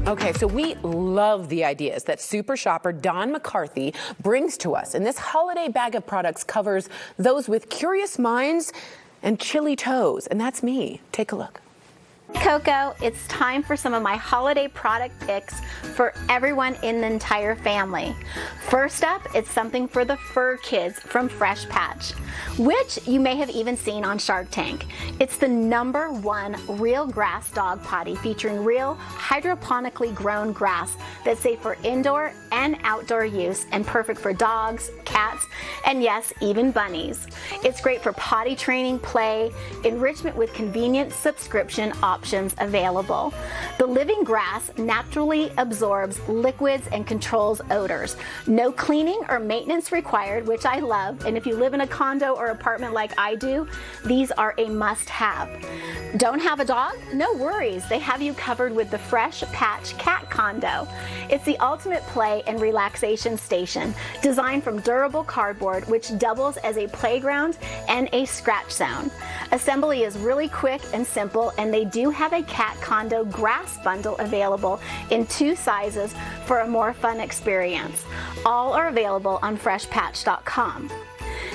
Okay, so we love the ideas that super shopper Don McCarthy brings to us. And this holiday bag of products covers those with curious minds and chilly toes. And that's me. Take a look. Coco, it's time for some of my holiday product picks for everyone in the entire family. First up, it's something for the fur kids from Fresh Patch, which you may have even seen on Shark Tank. It's the #1 Real Grass Dog Potty featuring real hydroponically grown grass that's safe for indoor and outdoor use and perfect for dogs, cats, and yes, even bunnies. It's great for potty training, play, enrichment with convenient subscription options available. The living grass naturally absorbs liquids and controls odors. No cleaning or maintenance required, which I love, and if you live in a condo or apartment like I do, these are a must-have. Don't have a dog? No worries, they have you covered with the Fresh Patch Cat Condo. It's the ultimate play and relaxation station, designed from durable cardboard, which doubles as a playground and a scratch zone. Assembly is really quick and simple, and they do have a cat condo grass bundle available in 2 sizes for a more fun experience. All are available on freshpatch.com.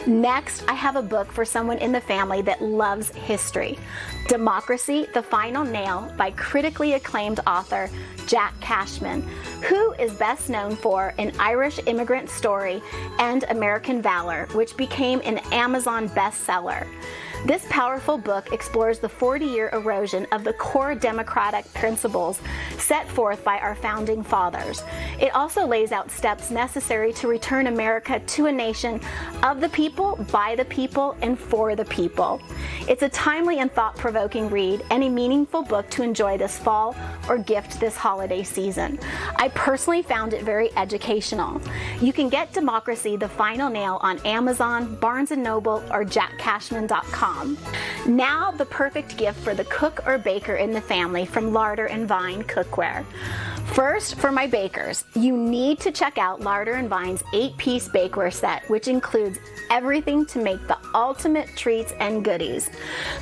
Next, I have a book for someone in the family that loves history. Democracy, The Final Nail by critically acclaimed author Jack Cashman, who is best known for An Irish Immigrant Story and American Valor, which became an Amazon bestseller. This powerful book explores the 40-year erosion of the core democratic principles set forth by our founding fathers. It also lays out steps necessary to return America to a nation of the people, by the people, and for the people. It's a timely and thought-provoking read and a meaningful book to enjoy this fall or gift this holiday season. I personally found it very educational. You can get Democracy, The Final Nail on Amazon, Barnes & Noble, or jackcashman.com. Now the perfect gift for the cook or baker in the family from Larder & Vine Cookware. First, for my bakers, you need to check out Larder & Vine's 8-piece bakeware set, which includes everything to make the ultimate treats and goodies.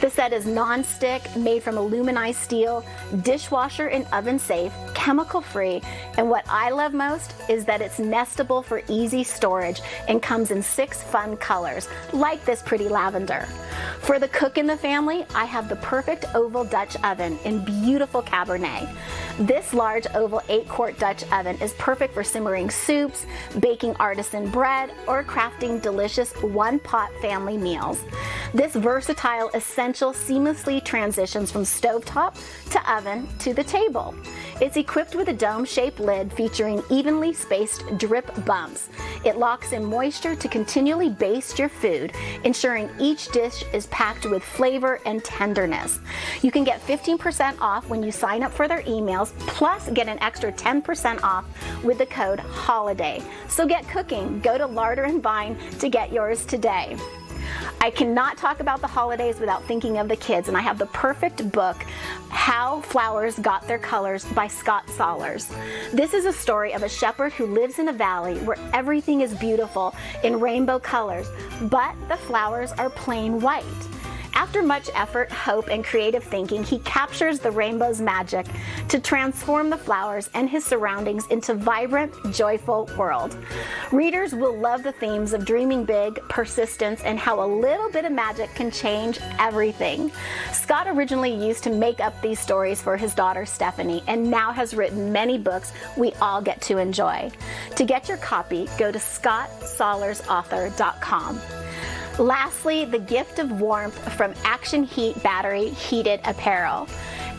The set is non-stick, made from aluminized steel, dishwasher and oven safe, chemical free, and what I love most is that it's nestable for easy storage and comes in 6 fun colors, like this pretty lavender. For the cook in the family, I have the perfect oval Dutch oven in beautiful Cabernet. This large oval 8-quart Dutch oven is perfect for simmering soups, baking artisan bread, or crafting delicious one-pot family meals. This versatile essential seamlessly transitions from stovetop to oven to the table. It's equipped with a dome-shaped lid featuring evenly spaced drip bumps. It locks in moisture to continually baste your food, ensuring each dish is packed with flavor and tenderness. You can get 15% off when you sign up for their emails, plus get an extra 10% off with the code HOLIDAY. So get cooking. Go to Larder & Vine to get yours today. I cannot talk about the holidays without thinking of the kids, and I have the perfect book, How Flowers Got Their Colors by Scott Solers. This is a story of a shepherd who lives in a valley where everything is beautiful in rainbow colors, but the flowers are plain white. After much effort, hope, and creative thinking, he captures the rainbow's magic to transform the flowers and his surroundings into a vibrant, joyful world. Readers will love the themes of dreaming big, persistence, and how a little bit of magic can change everything. Scott originally used to make up these stories for his daughter Stephanie, and now has written many books we all get to enjoy. To get your copy, go to scottsolersauthor.com. Lastly, the gift of warmth from Action Heat Battery Heated Apparel.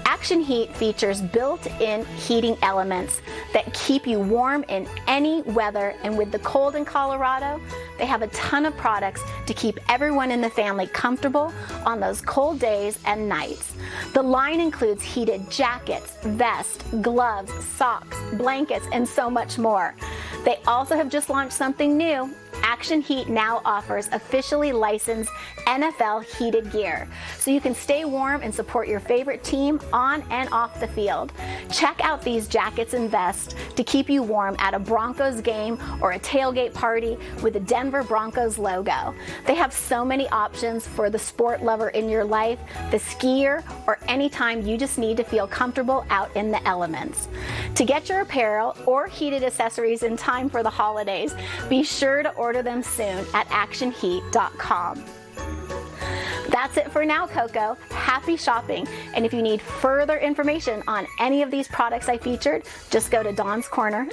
Action Heat features built-in heating elements that keep you warm in any weather, and with the cold in Colorado, they have a ton of products to keep everyone in the family comfortable on those cold days and nights. The line includes heated jackets, vests, gloves, socks, blankets, and so much more. They also have just launched something new, Action Heat now offers officially licensed NFL heated gear, so you can stay warm and support your favorite team on and off the field. Check out these jackets and vests to keep you warm at a Broncos game or a tailgate party with the Denver Broncos logo. They have so many options for the sport lover in your life, the skier, or anytime you just need to feel comfortable out in the elements. To get your apparel or heated accessories in time for the holidays, be sure to order them soon at actionheat.com. That's it for now, Coco. Happy shopping. And if you need further information on any of these products I featured, just go to Dawn's Corner.